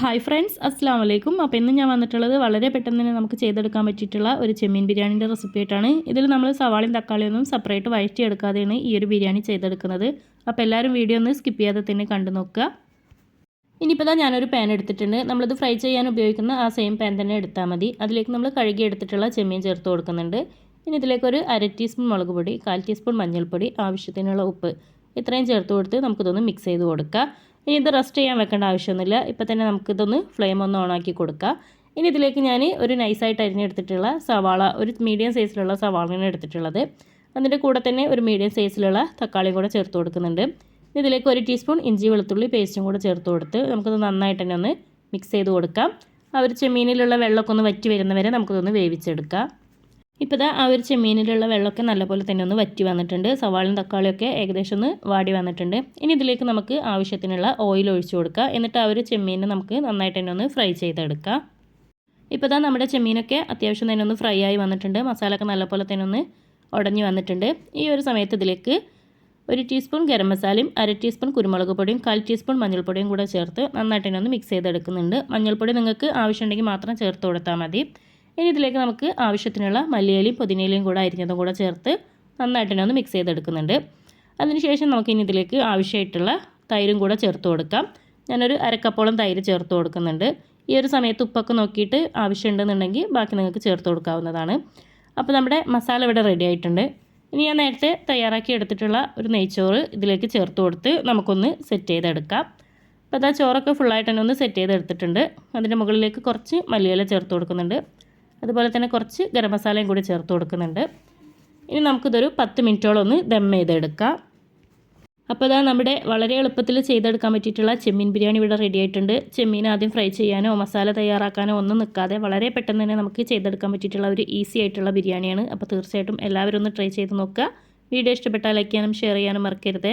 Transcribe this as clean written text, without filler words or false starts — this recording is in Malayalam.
ഹായ് ഫ്രണ്ട്സ്, അസ്സാം വലൈക്കും. അപ്പോൾ ഇന്ന് ഞാൻ വന്നിട്ടുള്ളത് വളരെ പെട്ടെന്ന് തന്നെ നമുക്ക് ചെയ്തെടുക്കാൻ പറ്റിയിട്ടുള്ള ഒരു ചെമ്മീൻ ബിരിയാണിൻ്റെ റെസിപ്പി ആയിട്ടാണ്. ഇതിൽ നമ്മൾ സവാളയും തക്കാളിയൊന്നും സെപ്പറേറ്റ് വഴറ്റിയെടുക്കാതെയാണ് ഈ ഒരു ബിരിയാണി ചെയ്തെടുക്കുന്നത്. അപ്പോൾ എല്ലാവരും വീഡിയോ ഒന്ന് സ്കിപ്പ് ചെയ്യാതെ തന്നെ കണ്ടു നോക്കുക. ഇനിയിപ്പോൾ ഞാനൊരു പാൻ എടുത്തിട്ടുണ്ട്. നമ്മളിത് ഫ്രൈ ചെയ്യാൻ ഉപയോഗിക്കുന്ന ആ സെയിം പാൻ തന്നെ എടുത്താൽ മതി. അതിലേക്ക് നമ്മൾ കഴുകി എടുത്തിട്ടുള്ള ചെമ്മീൻ ചേർത്ത് കൊടുക്കുന്നുണ്ട്. ഇനി ഇതിലേക്കൊരു 1/2 ടീസ്പൂൺ മുളക് പൊടി, 1/4 ടീസ്പൂൺ മഞ്ഞൾപ്പൊടി, ആവശ്യത്തിനുള്ള ഉപ്പ് ഇത്രയും ചേർത്ത് കൊടുത്ത് നമുക്കിതൊന്ന് മിക്സ് ചെയ്ത് കൊടുക്കാം. ഇനി ഇത് റെസ്റ്റ് ചെയ്യാൻ വെക്കേണ്ട ആവശ്യമൊന്നുമില്ല. ഇപ്പോൾ തന്നെ നമുക്കിതൊന്ന് ഫ്ലെയിം ഒന്ന് ഓണാക്കി കൊടുക്കാം. ഇനി ഇതിലേക്ക് ഞാൻ ഒരു നൈസായിട്ട് അരിഞ്ഞെടുത്തിട്ടുള്ള സവാള, ഒരു മീഡിയം സൈസിലുള്ള സവാളയാണ് എടുത്തിട്ടുള്ളത്. അതിൻ്റെ കൂടെ തന്നെ ഒരു മീഡിയം സൈസിലുള്ള തക്കാളിയും കൂടെ ചേർത്ത് കൊടുക്കുന്നുണ്ട്. ഇതിലേക്ക് 1 ടീസ്പൂൺ ഇഞ്ചി വെളുത്തുള്ളി പേസ്റ്റും കൂടെ ചേർത്ത് കൊടുത്ത് നമുക്കത് നന്നായിട്ട് തന്നെ ഒന്ന് മിക്സ് ചെയ്ത് കൊടുക്കാം. ആ ഒരു ചെമ്മീനിലുള്ള വെള്ളമൊക്കെ ഒന്ന് വറ്റി വരുന്നവരെ നമുക്കതൊന്ന് വേവിച്ചെടുക്കാം. ഇപ്പോൾ ആ ഒരു ചെമ്മീനിലുള്ള വെള്ളമൊക്കെ നല്ലപോലെ തന്നെ ഒന്ന് വറ്റി വന്നിട്ടുണ്ട്. സവാളയും തക്കാളിയൊക്കെ ഏകദേശം ഒന്ന് വാടി വന്നിട്ടുണ്ട്. ഇനി ഇതിലേക്ക് നമുക്ക് ആവശ്യത്തിനുള്ള ഓയിൽ ഒഴിച്ചു കൊടുക്കുക. എന്നിട്ട് ആ ഒരു ചെമ്മീനെ നമുക്ക് നന്നായിട്ട് തന്നെ ഒന്ന് ഫ്രൈ ചെയ്തെടുക്കാം. ഇപ്പോൾ നമ്മുടെ ചെമ്മീനൊക്കെ അത്യാവശ്യം തന്നെ ഒന്ന് ഫ്രൈ ആയി വന്നിട്ടുണ്ട്. മസാലയൊക്കെ നല്ലപോലെ തന്നെ ഒന്ന് ഉടഞ്ഞു വന്നിട്ടുണ്ട്. ഈ ഒരു സമയത്ത് ഇതിലേക്ക് 1 ടീസ്പൂൺ ഗരം മസാലയും 1/2 ടീസ്പൂൺ കുരുമുളക് പൊടിയും 1/4 ടീസ്പൂൺ മഞ്ഞൾപ്പൊടിയും കൂടെ ചേർത്ത് നന്നായിട്ട് തന്നെ ഒന്ന് മിക്സ് ചെയ്തെടുക്കുന്നുണ്ട്. മഞ്ഞൾപ്പൊടി നിങ്ങൾക്ക് ആവശ്യമുണ്ടെങ്കിൽ മാത്രം ചേർത്ത് കൊടുത്താൽ മതി. ഇനി ഇതിലേക്ക് നമുക്ക് ആവശ്യത്തിനുള്ള മല്ലിയിലയും പുതിനയിലയും കൂടെ അരിഞ്ഞതും കൂടെ ചേർത്ത് നന്നായിട്ട് തന്നെ ഒന്ന് മിക്സ് ചെയ്തെടുക്കുന്നുണ്ട്. അതിനുശേഷം നമുക്കിനി ഇതിലേക്ക് ആവശ്യമായിട്ടുള്ള തൈരും കൂടെ ചേർത്ത് കൊടുക്കാം. ഞാനൊരു 1/2 കപ്പോളം തൈര് ചേർത്ത് കൊടുക്കുന്നുണ്ട്. ഈ ഒരു സമയത്ത് ഉപ്പൊക്കെ നോക്കിയിട്ട് ആവശ്യമുണ്ടെന്നുണ്ടെങ്കിൽ ബാക്കി നിങ്ങൾക്ക് ചേർത്ത് കൊടുക്കാവുന്നതാണ്. അപ്പോൾ നമ്മുടെ മസാല ഇവിടെ റെഡി ആയിട്ടുണ്ട്. ഇനി ഞാൻ നേരത്തെ തയ്യാറാക്കി എടുത്തിട്ടുള്ള ഒരു നെയ്ച്ചോറ് ഇതിലേക്ക് ചേർത്ത് കൊടുത്ത് നമുക്കൊന്ന് സെറ്റ് ചെയ്തെടുക്കാം. അപ്പോൾ ചോറൊക്കെ ഫുള്ളായിട്ട് തന്നെ ഒന്ന് സെറ്റ് ചെയ്തെടുത്തിട്ടുണ്ട്. അതിൻ്റെ മുകളിലേക്ക് കുറച്ച് മല്ലിയില ചേർത്ത് കൊടുക്കുന്നുണ്ട്. അതുപോലെ തന്നെ കുറച്ച് ഗരം മസാലയും കൂടി ചേർത്ത് കൊടുക്കുന്നുണ്ട്. ഇനി നമുക്കിതൊരു 10 മിനിറ്റോളം ഒന്ന് ദം ചെയ്തെടുക്കാം. അപ്പോൾ നമ്മുടെ വളരെ എളുപ്പത്തിൽ ചെയ്തെടുക്കാൻ പറ്റിയിട്ടുള്ള ചെമ്മീൻ ബിരിയാണി ഇവിടെ റെഡി ആയിട്ടുണ്ട്. ചെമ്മീൻ ആദ്യം ഫ്രൈ ചെയ്യാനോ മസാല തയ്യാറാക്കാനോ ഒന്നും നിൽക്കാതെ വളരെ പെട്ടെന്ന് തന്നെ നമുക്ക് ചെയ്തെടുക്കാൻ പറ്റിയിട്ടുള്ള ഒരു ഈസി ആയിട്ടുള്ള ബിരിയാണിയാണ്. അപ്പോൾ തീർച്ചയായിട്ടും എല്ലാവരും ഒന്ന് ട്രൈ ചെയ്ത് നോക്കുക. വീഡിയോ ഇഷ്ടപ്പെട്ടാൽ ലൈക്ക് ചെയ്യാനും ഷെയർ ചെയ്യാനും മറക്കരുത്.